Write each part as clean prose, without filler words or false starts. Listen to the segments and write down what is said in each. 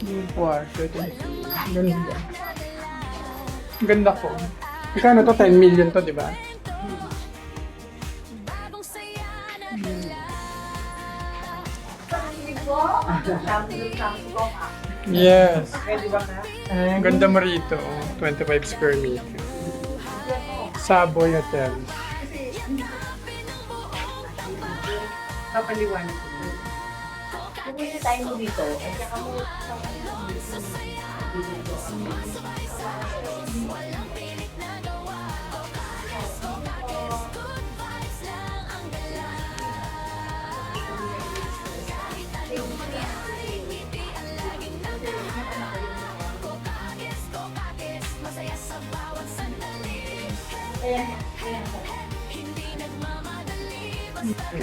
Yung kwarto, ito. Ganda. Ganda ko. Magkano to? 10 million to, di ba? Yes. Ang ganda mo rito. 25 square meter. Savoy Hotel. Papaliwanag ko. Pupunta tayo mo dito. At saka mo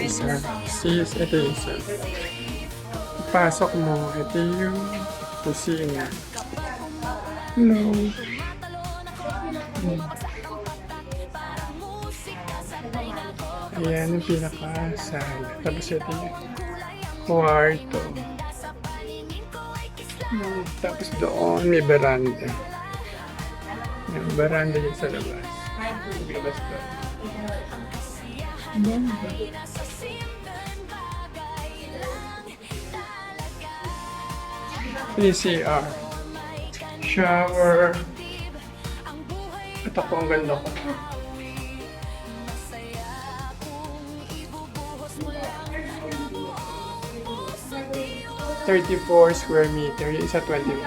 Isa. Sis, ito yung isa. Pasok mo. Ito yung kusina. Hello. Ayan yung pinaka-sala. Tapos ito yung kwarto. Tapos doon may veranda. Yung veranda yung sa labas. Labas doon. PCR. Shower. Ito po ang ganda ko. $34 square meter. Yung isa 25.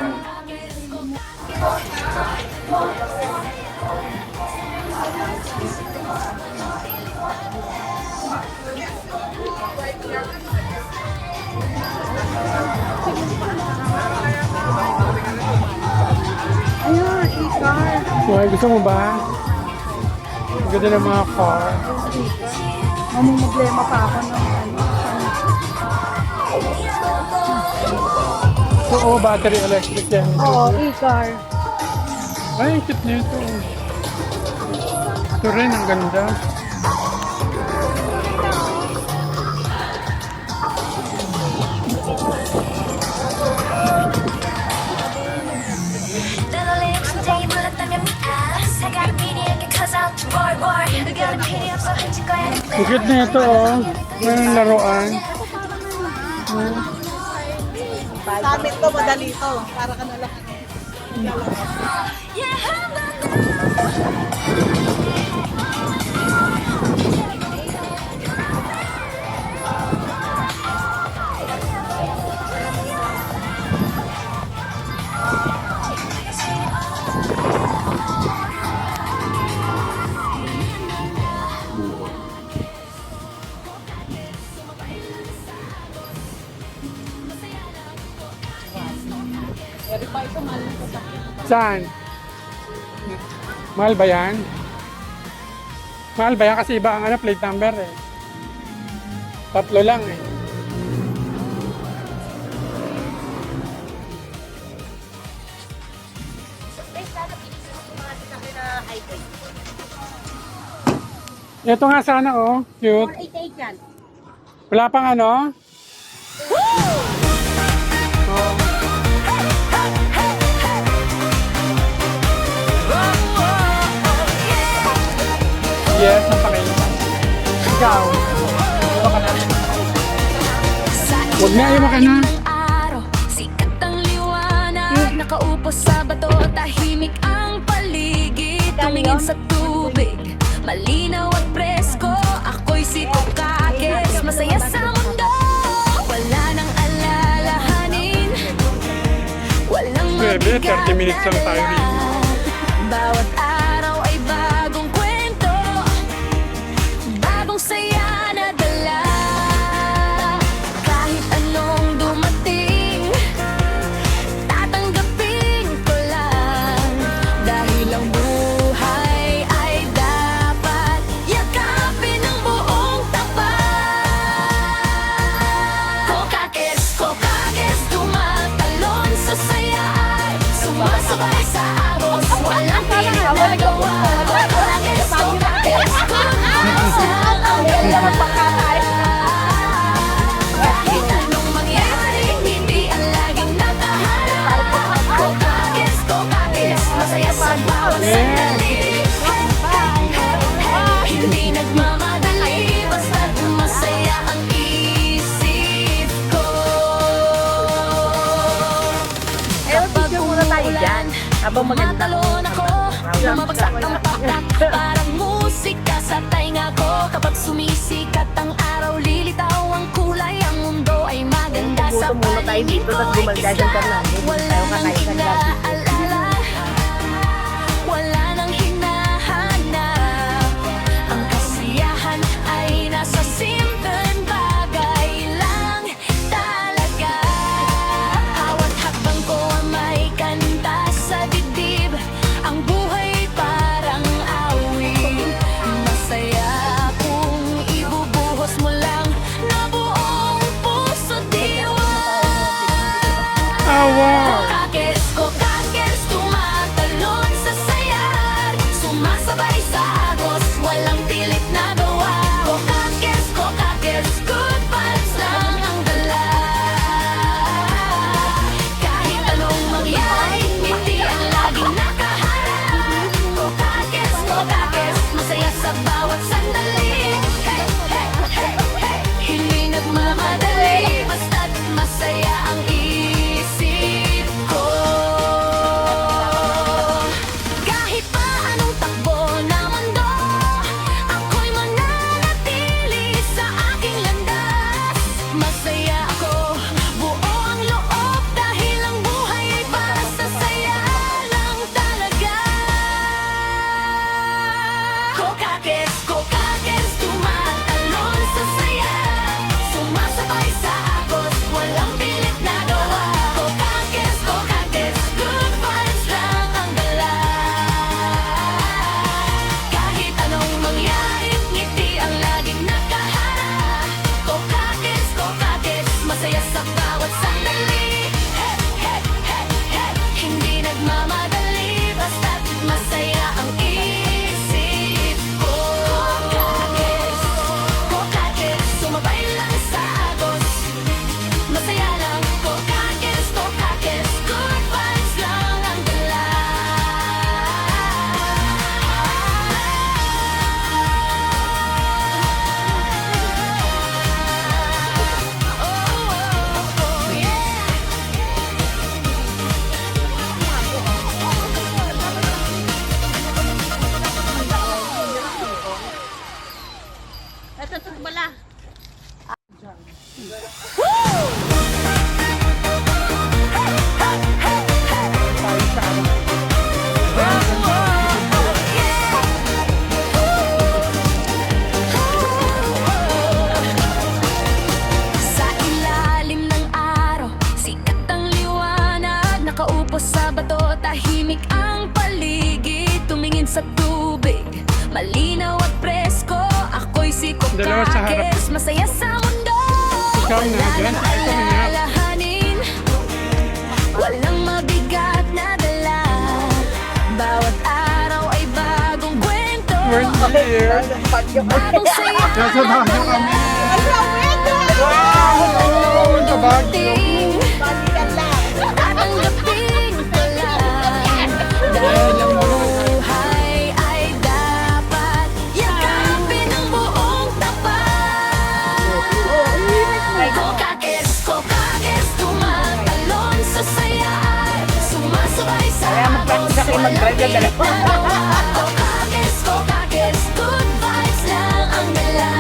Ayan, e-car. Okay, gusto mo ba? Ang ganda ng mga car. Mamumblema pa ako ng Oo, battery electric yan. Oo, e-car. Ay, ang cute nito. Ito rin, ang ganda. Ang cute na ito, oh. Mayroong laruan. Sa amin to, madali to. Para ka na lang. Saan? Mahal ba yan? Mahal ba yan? Kasi iba ang plate number eh. 3 lang eh. Ito nga sana oh. Cute. 488 yan. Wala pang ano? Yes, ang pakita. Ikaw. Ayaw ka na. Huwag na, ayaw ka na. Sikat ang liwanag, nakaupo sa bato, tahimik ang paligid. Tumingin sa tubig, malinaw at presko. Ako'y si Kokakis, masaya sa mundo. Wala nang alalahanin, walang Bebe, 30 minutes lang tayo rin. Bawat araw ay bagong kwento, bagong saya na dala. Kahit anong dumating, tatanggapin ko lang. Dahil ang buhay ay dapat yakapin ng buong tapat. Kokakis, kokakis, tumatalon sa saya ay sumasabay sa Habang maganda. Tumatalon ako, bumabagsak ang pakpak. Parang musika sa tainga ko. Kapag sumisikat ang araw, lilitaw ang kulay. Ang mundo ay maganda sa Gutom muna tayo paligid dito, ko tapos ay bumagdasan kisla. ka na. Hindi Wala tayo nang kakain sa gabi. inaalala, wala nang hinahanap. Ang kasiyahan ay nasa simpleng bagay lang talaga. Bawat hakbang ko ay may kanta sa dibdib. Ang buhay parang awit. Masaya kung ibubuhos mo lang na buong puso diwa. Ah, wow! Kokakers, tumatalon sa sayar. Sumasabay sa agos, walang pilit na gawa. Kokakers, good vibes lang ang dala. Kahit anong mangyari, hindi ang laging nakaharap. Kokakers, masaya sa bawat sandali. Hey, hey, hey, hey. Hindi nagmamadali, basta't masaya ang isip ko. Kahit pa anong takbo ng mundo, ako'y mananatili sa aking landas. Masaya ako, buo ang loob, dahil ang buhay ay para sa saya lang talaga. Kokakers, tumatalon sa saya. Sumasabay sa agos, walang pilit na gawa. Kokakers, good vibes lang ang dala. Kahit anong mangyari, ngiti ang laging nakaharap. Kokakers, masaya sa bawat sandali. Hey, hey, hey, hey. Hindi nagmamadali, basta't masaya ang isip ko. Kokakers, sumabay lang sa agos. Masaya lang, kokakers, good vibes lang ang dala. Oh, yeah. Ito, ito, bala. Sa ilalim ng araw, sikat ang liwanag. Nakaupo sa bato, tahimik ang paligid. Tumingin sa tubig, malinaw at presko. Ako'y si Dalawa sa harap. Kokakers, masaya sa mundo. Ikaw na, Wala dyan. nang Ikaw na. alalahanin, walang mabigat na dala. Bawat araw ay bagong kwento. We're here. Bagong saya. Nasa Baguio kami. Wow! Sa Baguio. Tatanggapin ko lang. Dahil ang buhay ay dapat yakapin ng buong tapat. Kokakers, tumatalon sa saya. Sumasabay sa agos, walang pilit na gawa. Kokakers, good vibes lang ang dala.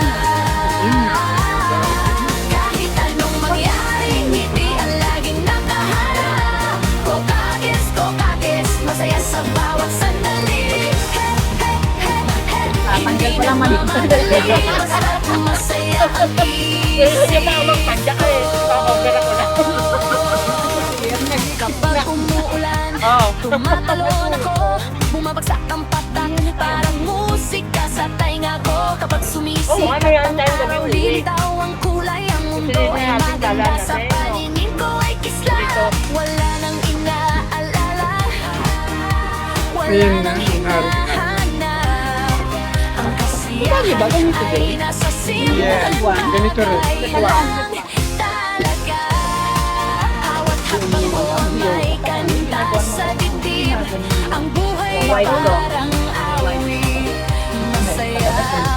Kahit anong mangyari, ngiti ang laging nakaharap. Kokakers, masaya sa bawat sandali. Hey, hey, hey, hey. Tatanggal ko lang mali. Basta't masaya ang isip ko. Kapag umuulan, tumatalon ako. Bumabagsak ang patak, parang musika sa tainga ko. Kapag sumisikat ang araw, lilitaw ang kulay. Ang mundo ay maganda, sa paningin ko ay kisla. Wala nang inaalala, wala Ayun na, nang hinahanap. Ang kasiyahan ay nasa Yeah, simpleng ganito rin. bagay lang talaga. Bawat hakbang ko may kanta sa dibdib. Ang buhay parang awit. Masaya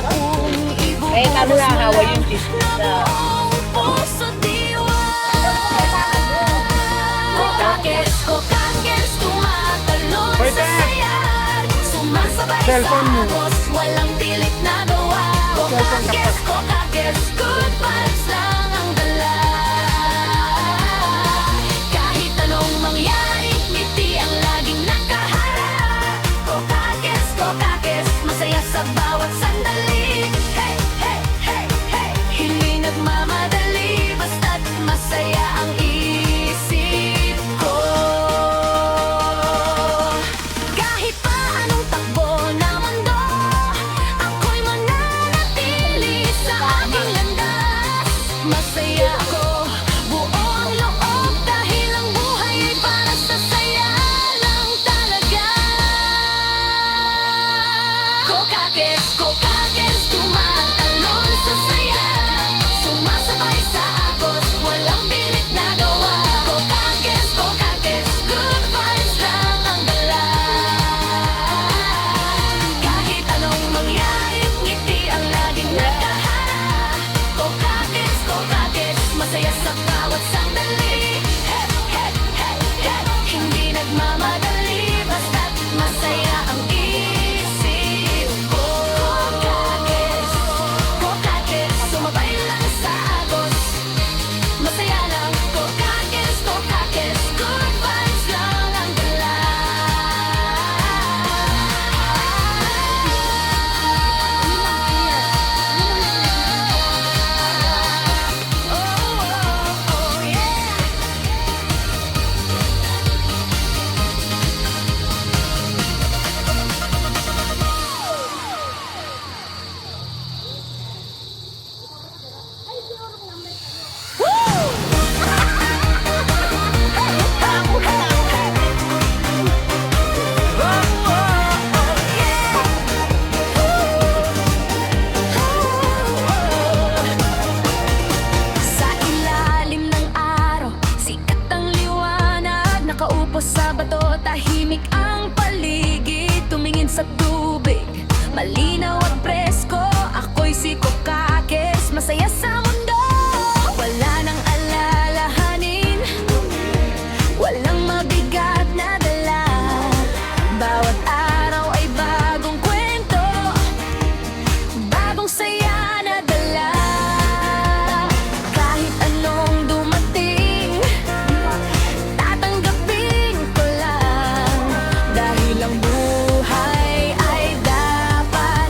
kung ibubuhos ano na, mo hawa lang yung cheese na buong puso diwa. Kokakers, tumatalon cellphone mo. agos, walang pilit na gawa. Kokakes, kokakes, good vibes lang ang dala. Kahit anong mangyari, ngiti ang laging nakaharap. Kokakes, kokakes, masaya sa bawat sandali. Hey, hey, hey, hey, hindi nagmamadali, basta't masaya ang isip ko. Kahit pa anong takbo na mundo, ako'y mananatili sa aking landas. Masaya ako, buo ang loob, dahil ang buhay ay para sa saya lang talaga. Kokakes, kokakes, tumatalon sa saya, sumasabay sa agos, walang pilit na gawa. Kokakes, kokakes, good vibes lang ang dala. Kahit anong mangyari, ngiti ang laging nakaharap. Kokakes, kokakes, masaya sa bawat sandali. Hey, hey, hey, hey, hindi nagmamadali, basta't masaya ang isip ko. Kokakes, kokakes, sumabay lang sa agos, masaya lang. Kokakes, kokakes, good vibes lang ang dala. Oh, oh, oh, yeah. Sa ilalim ng araw, sikat ang liwanag. Nakaupo sa bato, tahimik ang paligid. Tumingin sa tubig, malinaw at presko. Ako'y si Kokakes, masaya sa mundo. Wala nang alalahanin, walang mabigat na dala. Bawat araw ay bagong kwento, bagong saya na dala. Kahit anong dumating, tatanggapin ko lang. Dahil ang buhay ay dapat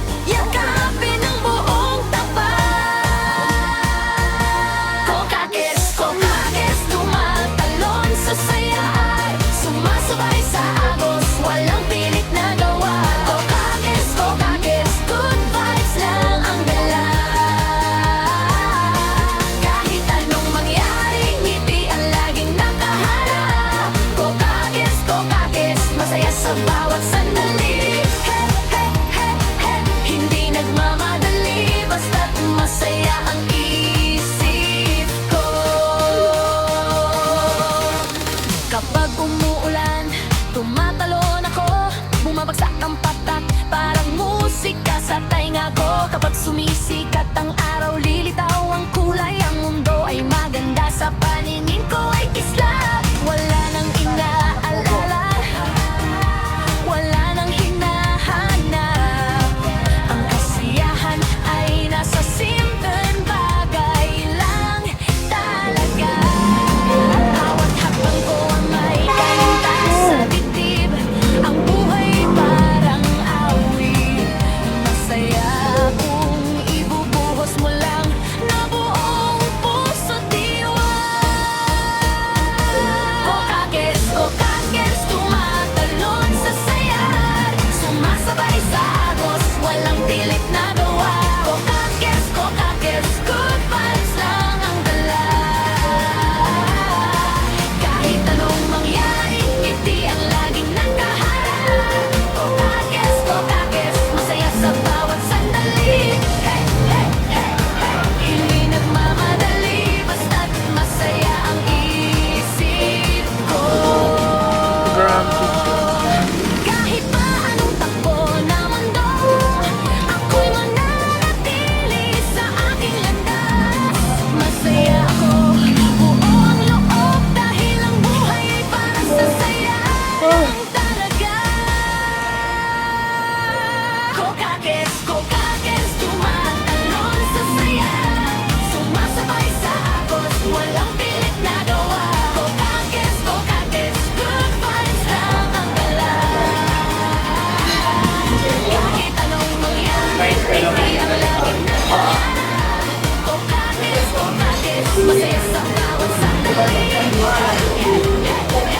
Masaya sa bawat sandali.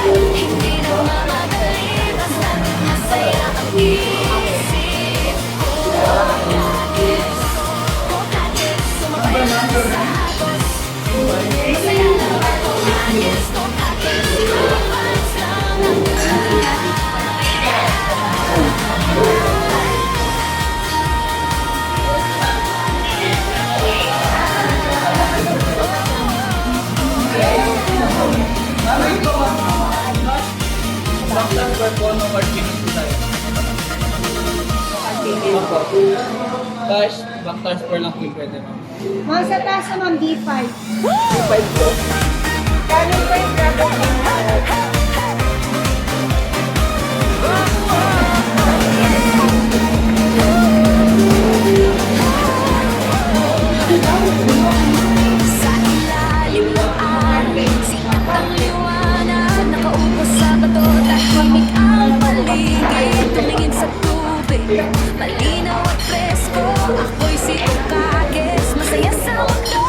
Hindi nagmamadali, basta masaya ang isip ko. Kakis, kokakis, sumakay lang sa agos. Masaya lang ako, kakis, kokakis, vibes lang ang lahat. Cash, bank transfer lang po yung pwede ma'am. Mga sa taas naman, B5. Sa ilalim ng araw, sikat ang liwanag. Nakaupo sa bato, tahimik ang paligid. Tumingin sa tubig, malinaw at presko. Ako'y si Kokakis, masaya sa mundo.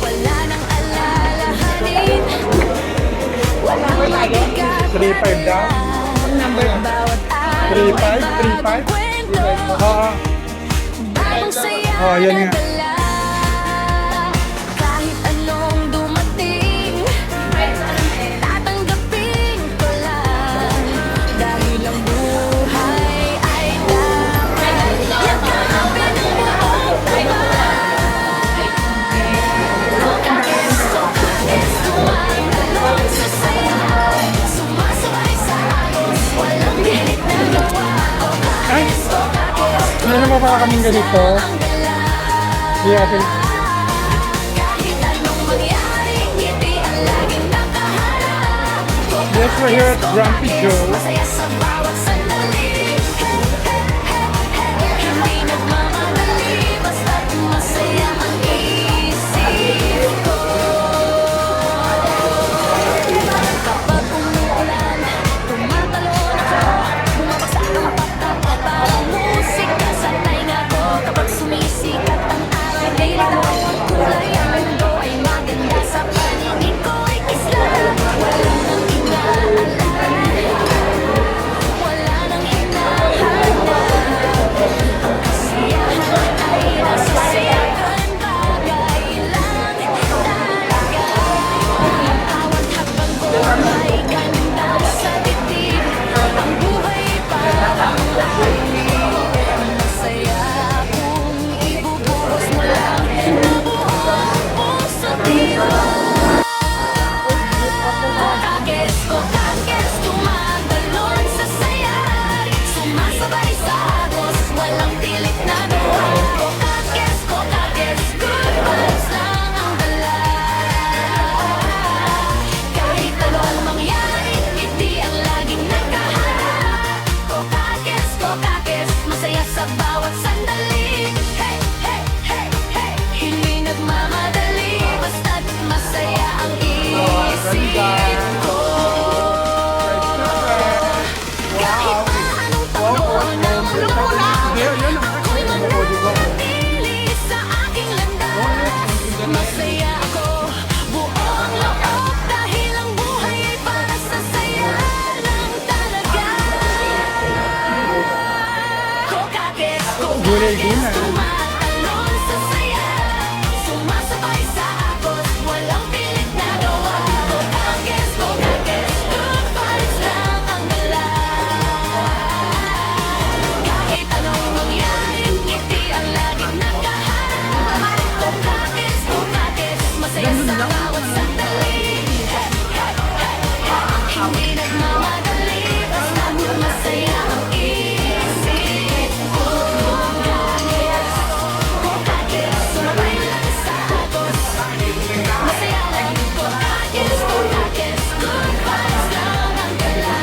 Wala nang alalahanin, walang mabigat 3-5 daw. bawat araw 3-5, ay 3-5. bagong kwento. Oo. Bagong saya Oh, yan na nga. dala. Kahit anong dumating, tatanggapin ko lang. Dahil ang buhay ay dapat yakapin ng buong buhay. Kokakis, kokakis, tumatalon sa saya. Sumasabay sa agos, walang pilit na gawa. Ay, Kokakis, kokakis, meron pa pala kaming ganito. ang dala. Di natin. Kahit anong mangyari, ngiti ang laging nakaharap. Yes, we're here at Grumpy Joe. Masaya sa bawat sandali. Hindi nagmamadali, basta't masaya ang isip ko. Kapag umuulan, tumatalon ako. Bumabagsak ang patak, parang musika sa tainga ko. Kapag sumisikat ang araw, nilitaw ang kulay. Ang mundo ay maganda, sa paningin ko ay kislap. Wala nang inaalala, wala nang hinahanap. Ang kasiyahan ay nasa siyagan, bagay lang talaga. Ang bawat hakbang ko ay ganda sa titig. Ang buhay parang langit. Masaya kung ibubuhos mo lang bubuo ang puso dito. Kokakis, kokakis, tumatalon sa saya. Sumasabay sa agos, walang pilit na gawa. Kokakis, kokakis, good vibes lang ang dala. Kahit anong mangyari, hindi ang laging nakaharap. Kokakis, kokakis, masaya sa bawat sandali. Hey, hey, hey, hey, hindi nagmamadali, basta't masaya ang isip ko. Kahit pa anong taon ang lumalang, ako'y mananatili sa aking landas. Masaya ako, buong loob, dahil ang buhay ay para sa saya lang talaga. Kokakis, Gulay-gulay. tumatalon sa saya. Sumasabay sa agos, walang pilit na gawa. Kokakis, kokakis, good vibes lang ang dala. Kahit anong mangyari, ngiti ang laging nakaharap. Kokakis, kokakis, masaya sa bawat sandali. Hindi nagmamadali, basta't masaya ang isip ko. Kokakis, sumabay lang sa agos. Masaya lang, kokakis, kokakis, good vibes lang ang dala.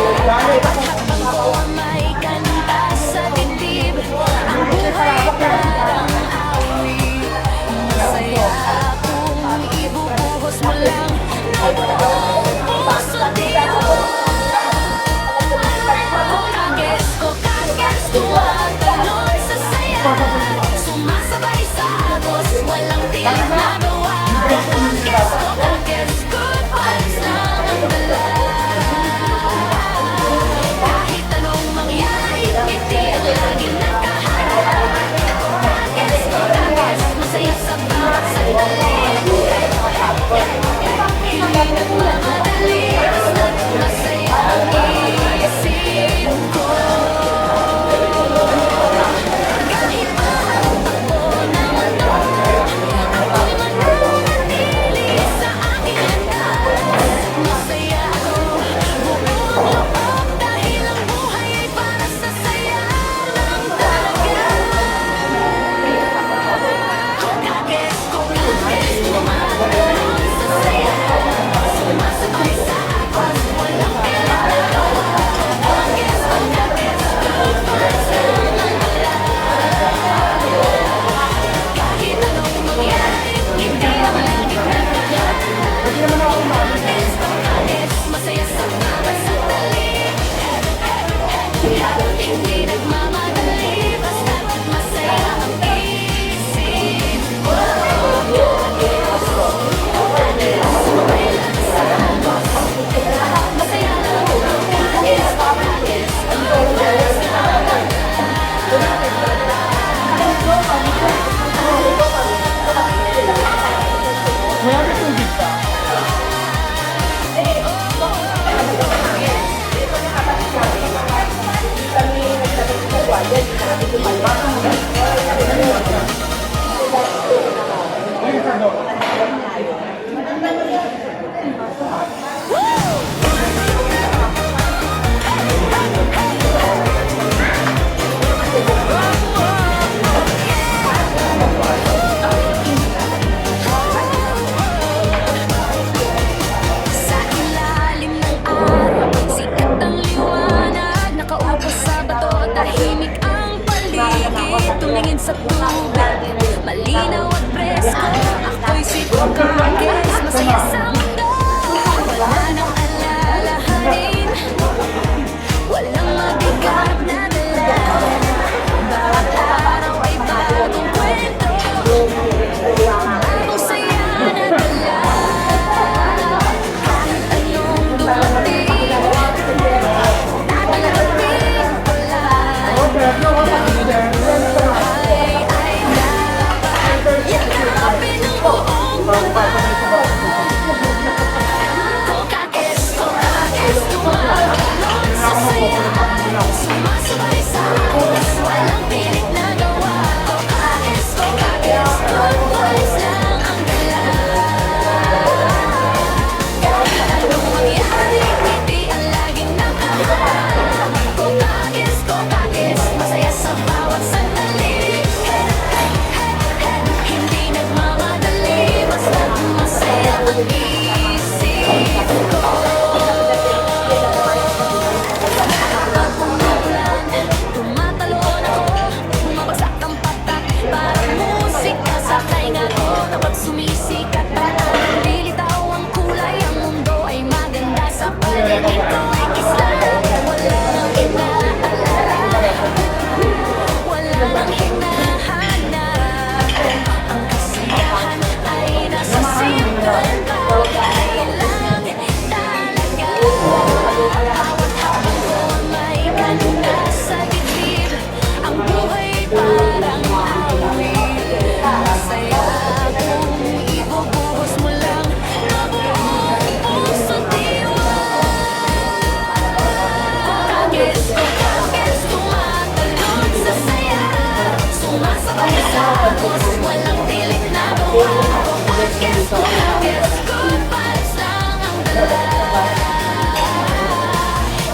Habang ko may kanta sa dibdib, ang buhay parang awit. Masaya kung ibubuhos mo lang ng buong puso dito. Kokakes, tumatalon sa saya, sumasabay sa agos, walang tiyak na gawa. Kokakes, good vibes lang ang dala. Kahit anong mangyari, ngiti ang laging nakaharap. Kokakes, masaya sa bawat sandali. Hindi nagmamadali, basta't masaya ang isip ko. Kahit mahal ako ng ano, ako'y mananatili sa aking landas. Masaya ako, buong loob, dahil ang buhay ay para sa saya lang talaga. Kokakes, tumatalon sa saya, sumasabay sa agos, walang tiyak na gawa. Kokakes, good vibes lang ang dala. Kahit anong mangyari, hindi ang laging nakaharap. Kokakes, masaya sa bawat sandali. Hindi nagmamadali, basta't masaya ang isip ko. Masaya lang, kokakes, Sa ilalim ng araw, sikat ang liwanag, nakaupo sa bato, tahimik ang paligid. Tumingin sa tubig, malinaw at presko, ako'y si Kokakes, masaya sa mundo. Wala nang alalahanin, walang mabigat na dala. Bawat araw ay bagong kwento, bagong saya na dala. Kahit anong dumating, tatanggapin ko lang. Buhay ay dapat yakapin ng buong buwan. Kokakes, tumatalon sa saya, sumasabay sa agos, walang pilit na gawa. Kokakes, good vibes lang ang dala. Kahit anong mangyari, ngiti ang laging nakaharap. Kokakes, masaya sa bawat sandali. Hindi nagmamadali, basta't masaya ang isip ko. Kapag umuulan, tumatalon ako, bumabagsak ang patak, parang musika sa tainga ko. Kapag sumisikat ang lilitaw ang kulay, ang mundo ay maganda sa paligid ko ay kislan. Wala nang inaalala, wala nang hinahanap. Ang kasiyahan ay nasa simpleng bagay lang talaga. Bawat habang ko may kanta sa dibdib, ang buhay parang awit. Masaya kung ibubuhos mo lang na buong puso diwa. Kokakes, tumatalon sa saya, sumasabay sa agos, walang tilik na gawa. Kokakes, good vibes lang ang dala.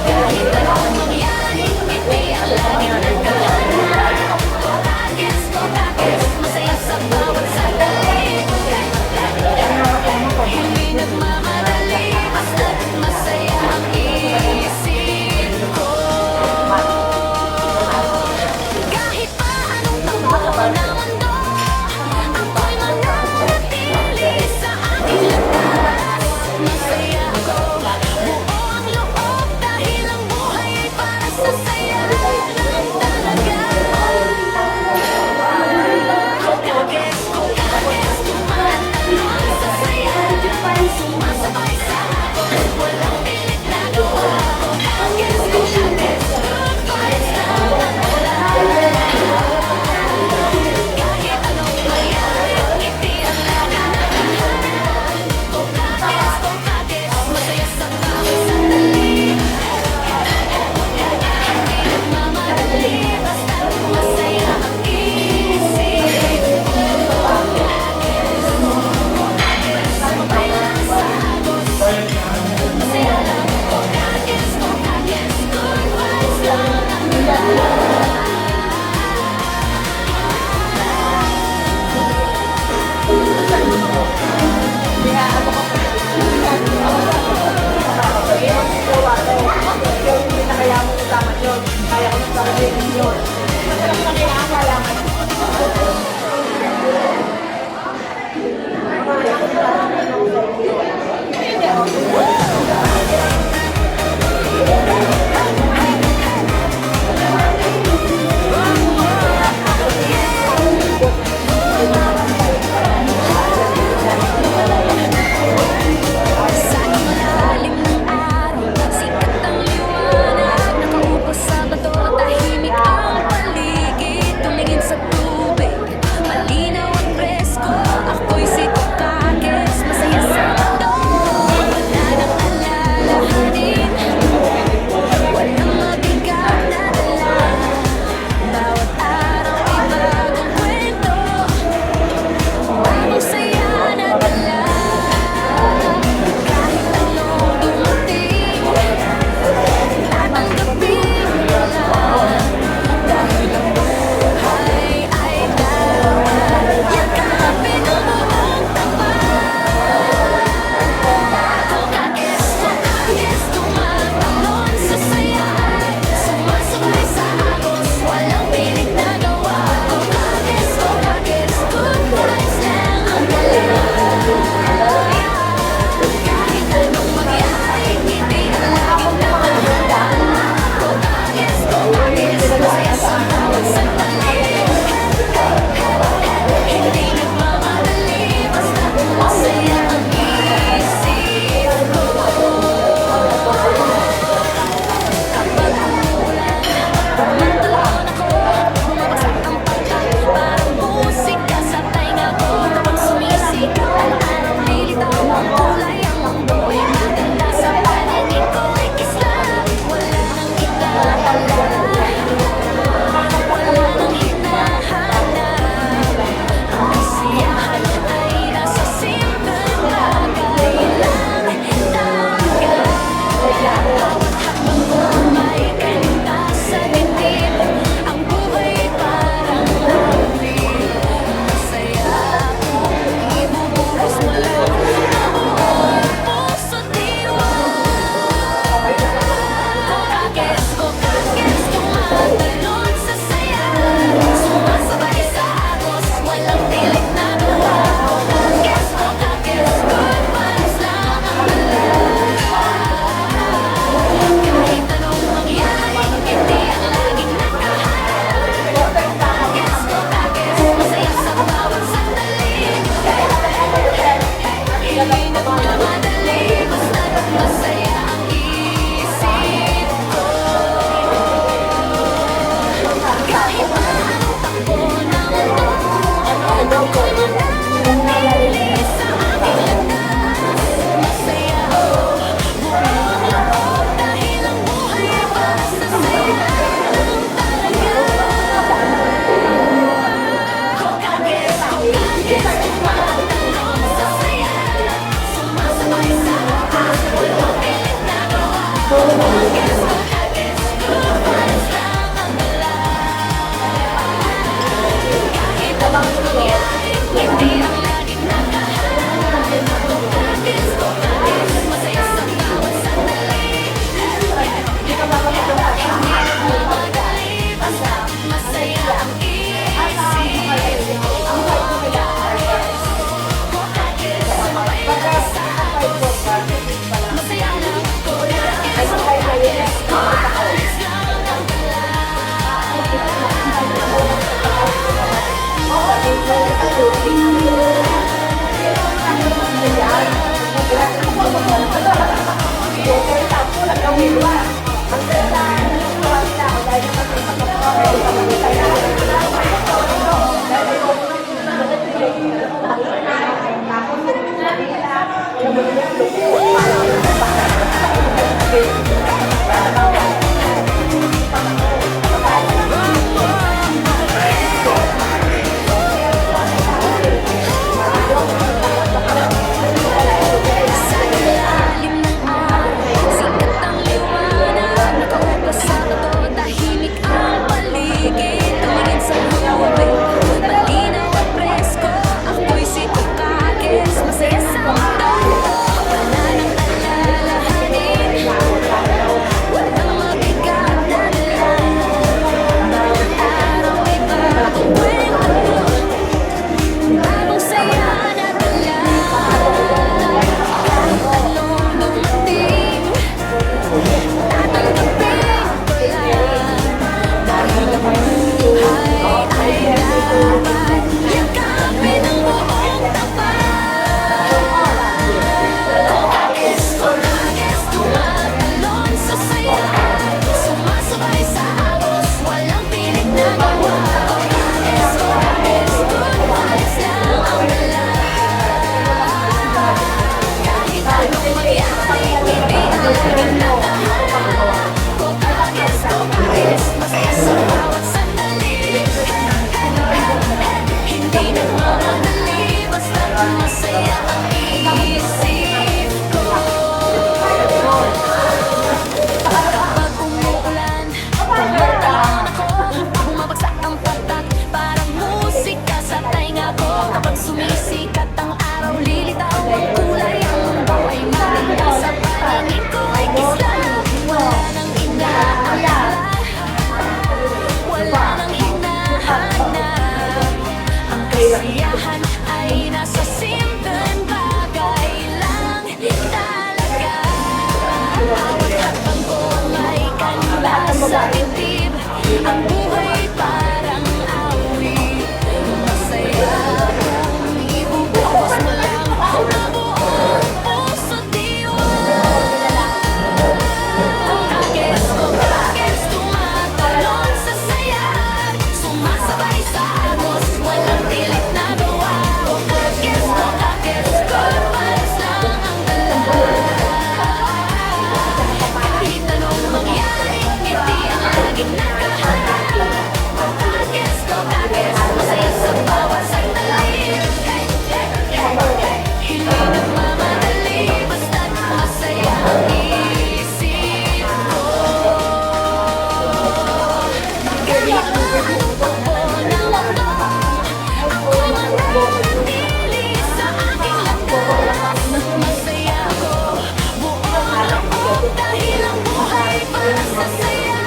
Kahit anong mangyari, ngiti ang laging nakaharap. Kokakes, masaya sa bawat sandali. Hindi nagmamadali, basta't masaya ang isip anong takbo ng mundo. Ako'y mananatili sa aking landas. Masaya ako, buong loob, dahil ang buhay para sa saya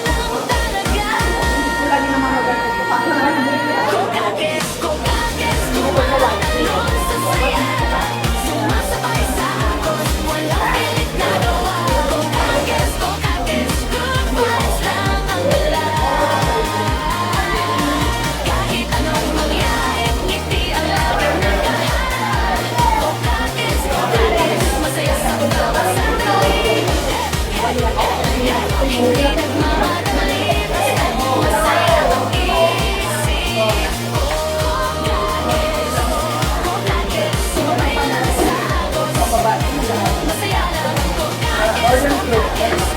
lang talaga. Kukagis, kumatalon sa saya, sumasabay sa agos, walang pilit na gawa. Kukagis, good vibes lang ang dala. Kahit anong mangyari, ngiti ang laging nagkaharap. Kukagis, masaya sa bawat sandali. Hindi nagmamadali, basta masaya ang isip ko. Kukagis, sumay lang sa agos, masaya lang. Kukagis,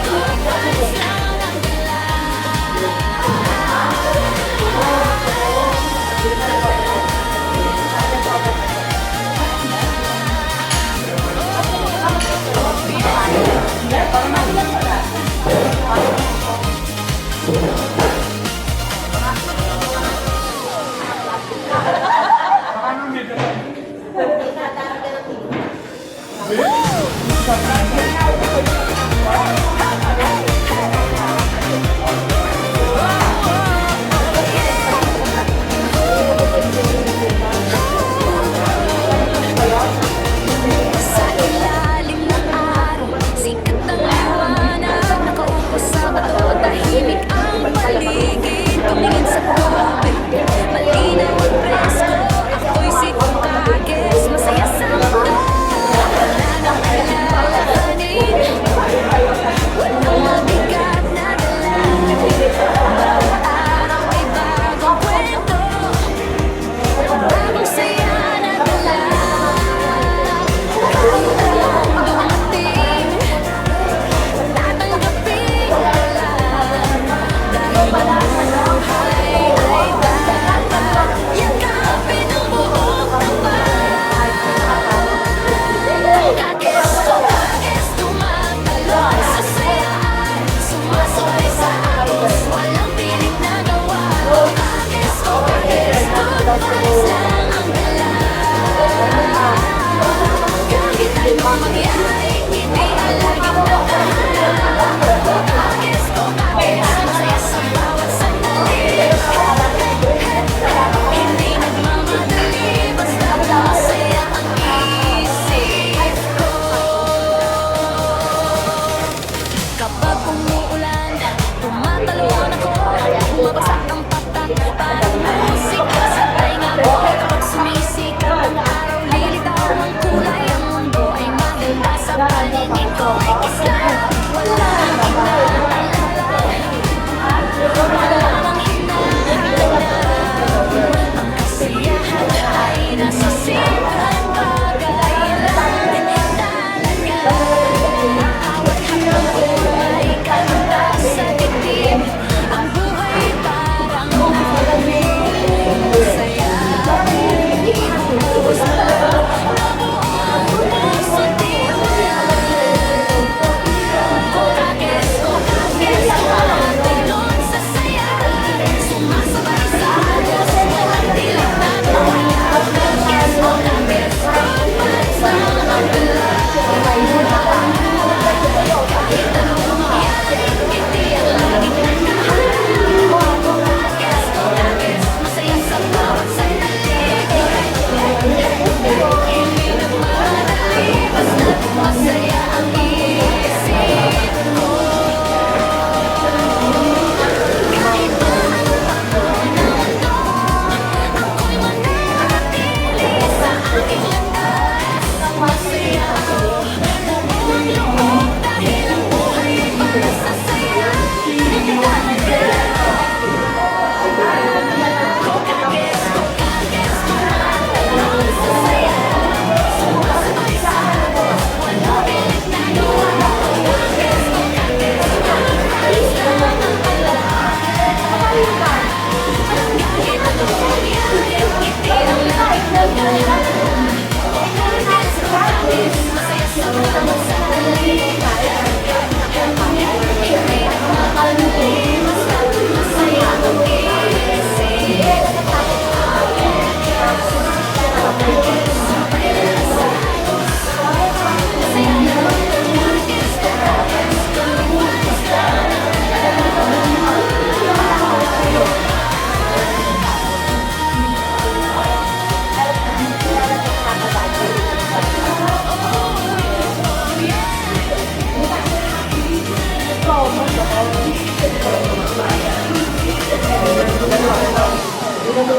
good vibes lang ang dala. Sa ilalim ng araw, sikat ng liwanag, nakaupo sa bato, tahimik ang paligid. Tumingin sa tubig, malinaw at presko. Ako'y si Kukagis, masaya sa mundo. Wala nang alalahanin,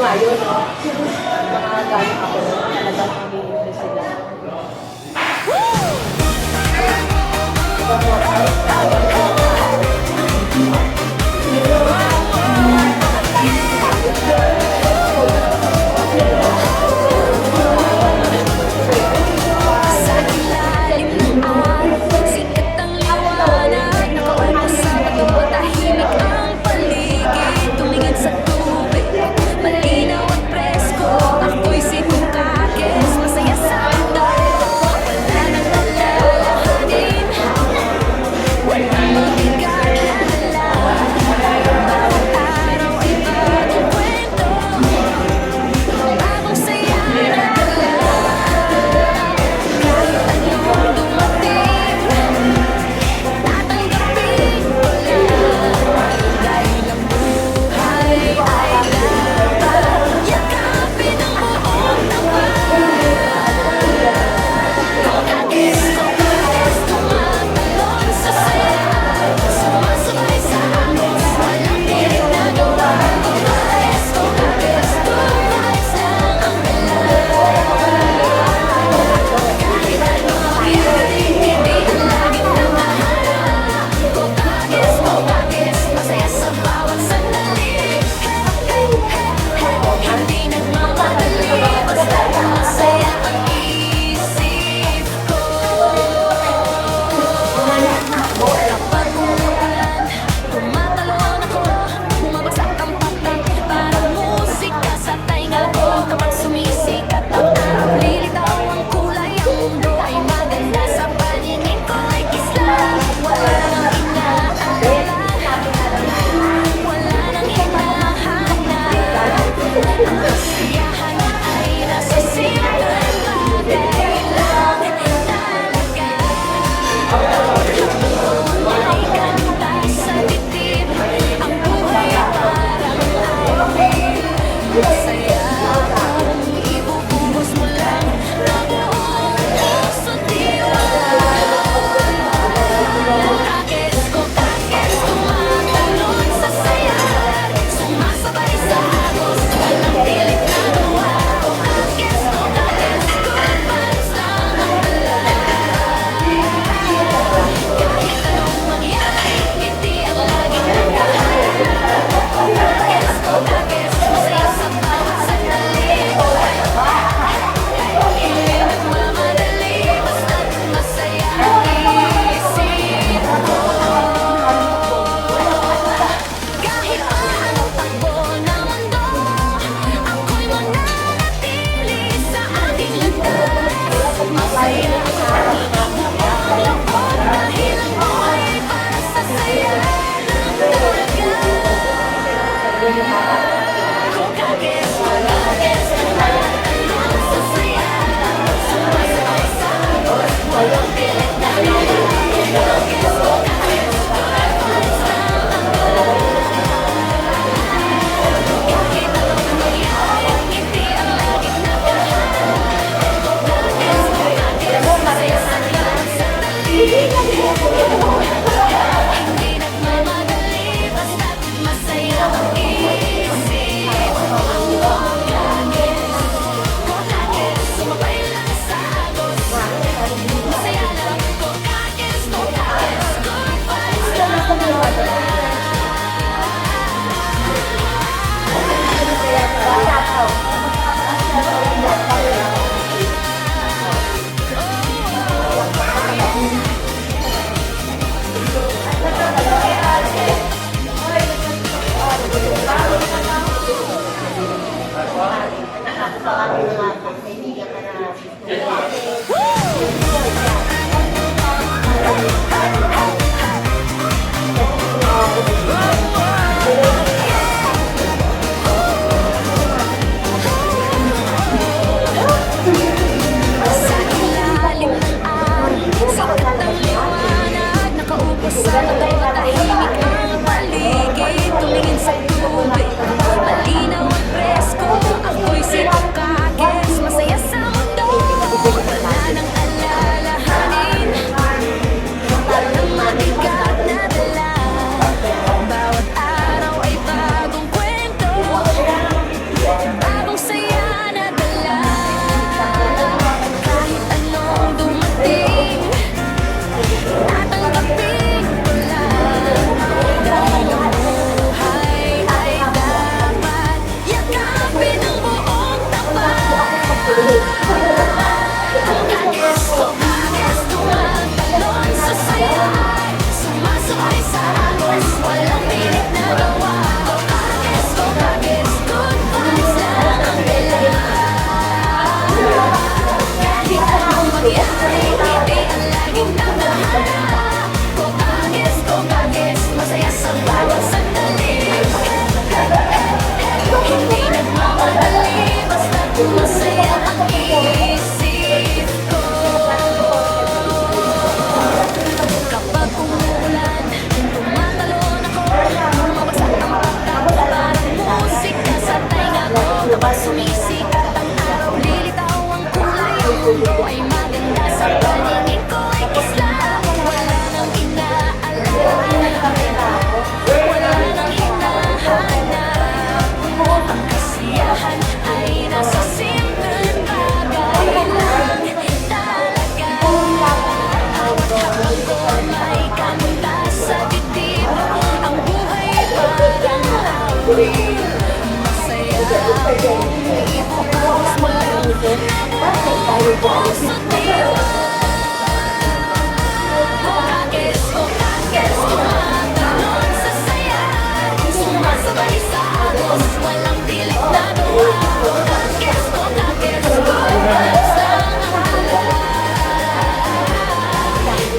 nga yun, no? Nakagaling ako, talagang nag-i-impress sila. Sa ilalim ng araw, sikat ang liwanag. Nakaupo sa bato, tahimik ang paligid. Tumingin sa tubig, malinaw at presko. Ako'y si Kukakis, masaya sa mundo. Wala nang alalahanin, wala mabigat lala. Bawat araw ay bagong kwento, bagong saya na dala. Kahit anong dumating, tatanggapin ko lang. Dahil ang buhay ay laban, yakapin ang buong tapat. Kokakis, kokakis, tumatalon sa saya. Sumasabay sa agos, walang pilit na gawa. Kokakis, kokakis, good vibes lang ang dala. Kahit ano mangyari, hindi ang laging nakaharap. Kokakis, kokakis, masaya sa bawat sandali. Hindi nagmamadali, basta masaya ang isip ko. Kapag umuulan, tumatalon ako, bumabagsak ang patak, parang musika sa tainga ko. Kapag sumisikat ang araw, lilitaw ang kulay, ang mundo ay maganda sa paningin ko ay kislang. Wala nang inaalala, wala nang hinahanap. Ang kasiyahan ay nasa simpleng bagay lang talaga. May ganda sa dibdib, ang buhay ay parang awit. Masaya kung ibubuhos mo lang ng buong puso't tiwala. Kokakis, kokakis, tumatalon sa saya. Sumasabay sa agos, walang pilit na gawa. Kokakis, kokakis, good vibes lang ang dala. Kahit anong mangyari, hindi ang laging nakaharap. Kokakis, kokakis, masaya sa bawat sandali. Hindi nagmamadali, basta't masaya ang isip ko. Kahit pa anong takbo ng mundo, ako'y mananatili sa aking landas. Masaya ako, bumalakot dahil ang buhay ay para sa saya lang talaga. Kokakis, kokakis, tumatalon sa saya. Sumasabay sa agos, walang pilit na gawa. Kokakis, kokakis, good vibes lang ang dala. Kahit anong mangyari, hindi ang laging nakaharap. Kokakis, kokakis, masaya sa bawat sandali. Hindi nagmamadali, basta't masaya ang isip ko. Kokakis, kokakis, sumabay lang sa agos. Masaya lang, kokakis, kokakis, good vibes lang ang dala. Masaya akong ipupuhos mo lang ang puso't Kokakis, kokakis, tumatalon sa saya Sumasabay sa agos, walang pilit na gawa Kokakis, kokakis, kokakis lang ang dala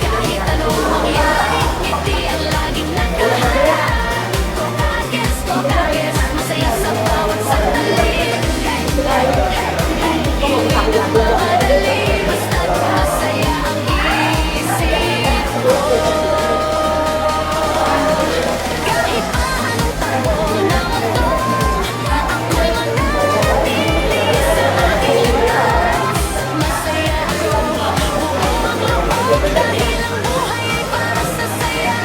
Kahit anong mangyari, hindi ang laging nagkaharap Kokakis, kokakis, masaya sa bawat sandali Hindi nagmamadali, basta't masaya ang isip ko Kahit pa anong takbo ng mundo Ako'y mananatili sa aking landas Masaya ako, buong maglubog Dahil ang buhay ay para sa saya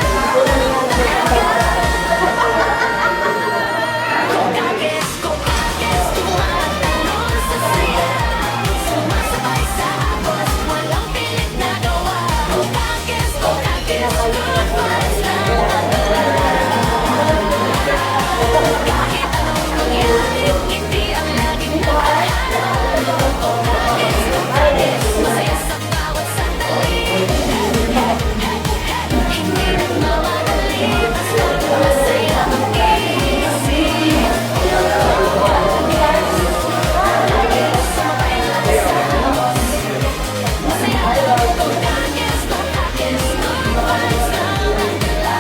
Kokakis, kokakis, tumatalon sa saya Sumasabay sa agos, walang pilit na gawa Kokakis, kokakis, good vibes lang ang dala Kahit anong mangyari, hindi ang laging nakaharap Kokakis, kokakis, masaya sa bawat sandali Hindi nagmamadali, basta't masaya ang isip Sumabay lang sa agos Masaya ako, kokakis, kokakis, good vibes lang ang dala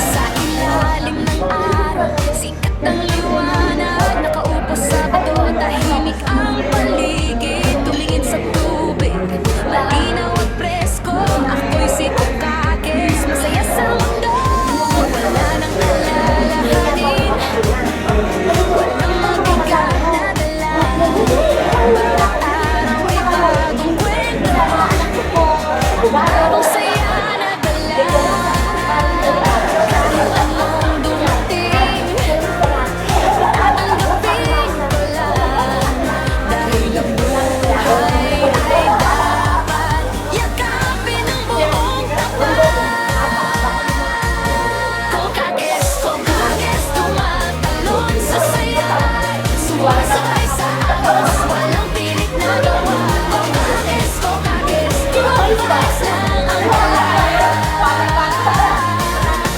Sa ilalim ng araw, sikat ng liwanag Nakaupo sa bato, tahimik ang paligid Tumingin sa tubig, malinaw at presko Ako'y si Kokakis, masaya sa mundo Wala nang alalahanin, walang mabigat na dala Bawat araw ay bagong kwento Bagong saya na dala Kahit anong dumating Tatanggapin ko lang Dahil ang buhay ay dapat Yakapin ng buong tapat Kokakis, kokakis, tumatalon sa saya Sumasabay sa agos, walang pilit na gawa Kokakis, kokakis, good vibes lang ang dala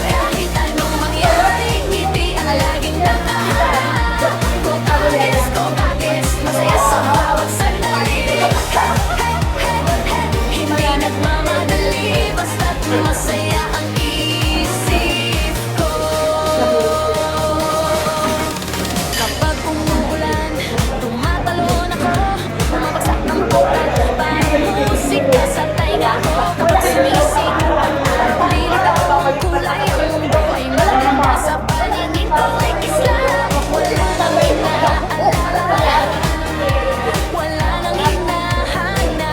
Kahit anong mangyari, hindi ang laging nakaharap Kokakis, kokakis, masaya sa bawat sandali Hindi nagmamadali, basta't masaya ang isip ko Kapag umuulan, tumatalon ako Bumabagsak ang putat, parang musika sa tainga ko Kapag sumisik, lilitaw ang kulay Ang mundo ay maganda sa paningin ko Ay kislang, wala nang hinahaalala Wala nang hinahanap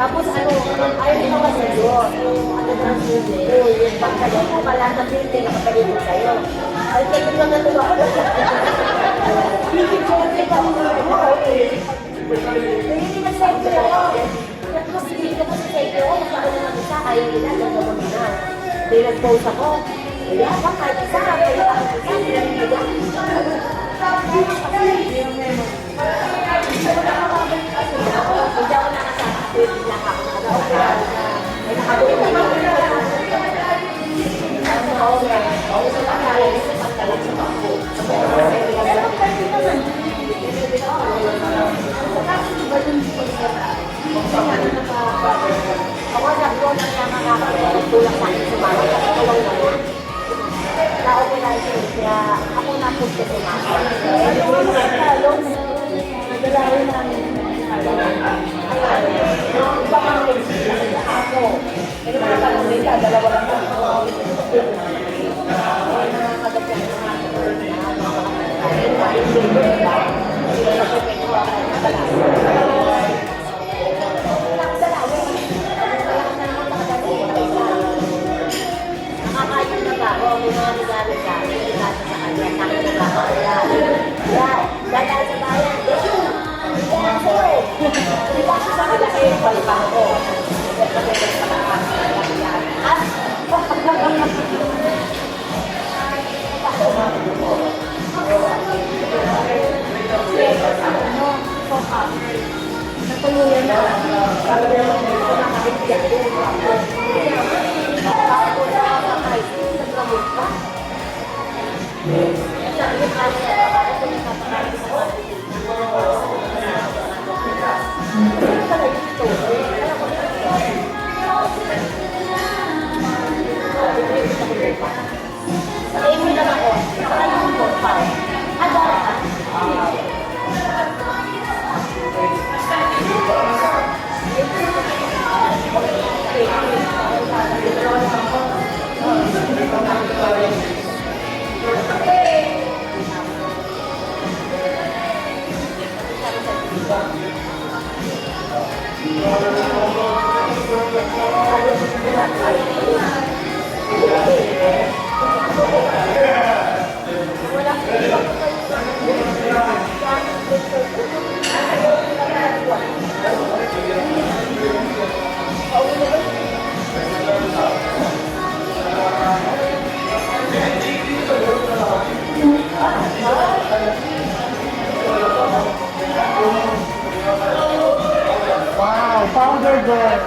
Tapos ano, ayaw nila kasi doon, yung ano na yung pagkalit mo pala sa building, nakapalit mo sa'yo. Ay, kaya lang natuwa ko. Hindi ko kasi kami mo, hindi na sa'yo ako. Tapos hindi ko kasi sa'yo ako, magkakaroon naman isa, ayaw nila, nagawag na. Hindi nag-post ako. Kaya ako, kahit isa, kaya ako isa, pinag-ibigay. Hindi ako nakasakit lang ako nakasakit. May nakagawin naman ako. Ako sabi ko na nakakatulak sa akin sumama kasi kawang wala. Na-okay na ito kaya ako na-push ko sumama. Ano ko nagkakalong nadalawin namin. Baka may ako. Ano mga kalungin ka, dalawa lang ako. Nakakain na ba ako? May mga regalo ka. May regalo sa kanya. Nakakain na ba ako? Dahil sa bayan. Di ba sa malaki yung balibang ko? Natuluyan na. Wow, powder girl.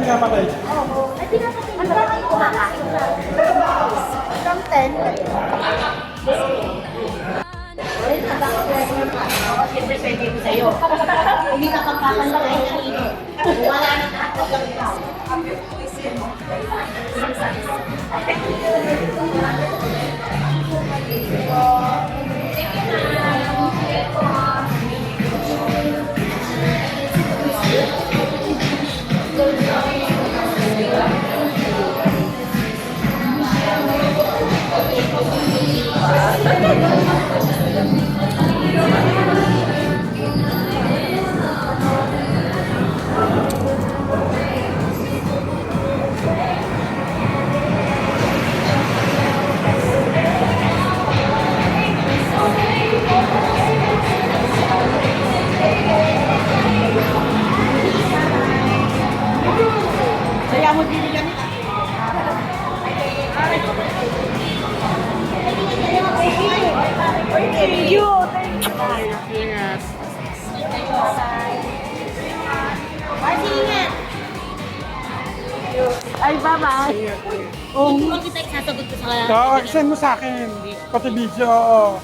Pinapatay. Ay, pinapatay. Ano ba kayo kumakain? From 10. Ay, nakaka-pressure ka. Oo, siyempre pwede ko sa'yo. Hindi ka pagpapalagay ng ino. Wala na takot lang ikaw. Kaya mo din yan. Thank you. Ingat. Ay, bye-bye. Ingat. Oh, hindi mo kita isasagot ko sa kanya. Oo, send mo sa akin. Pati video, oo.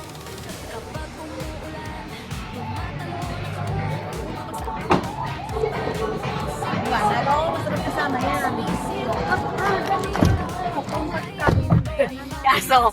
Masarap kasama yan. Kaso,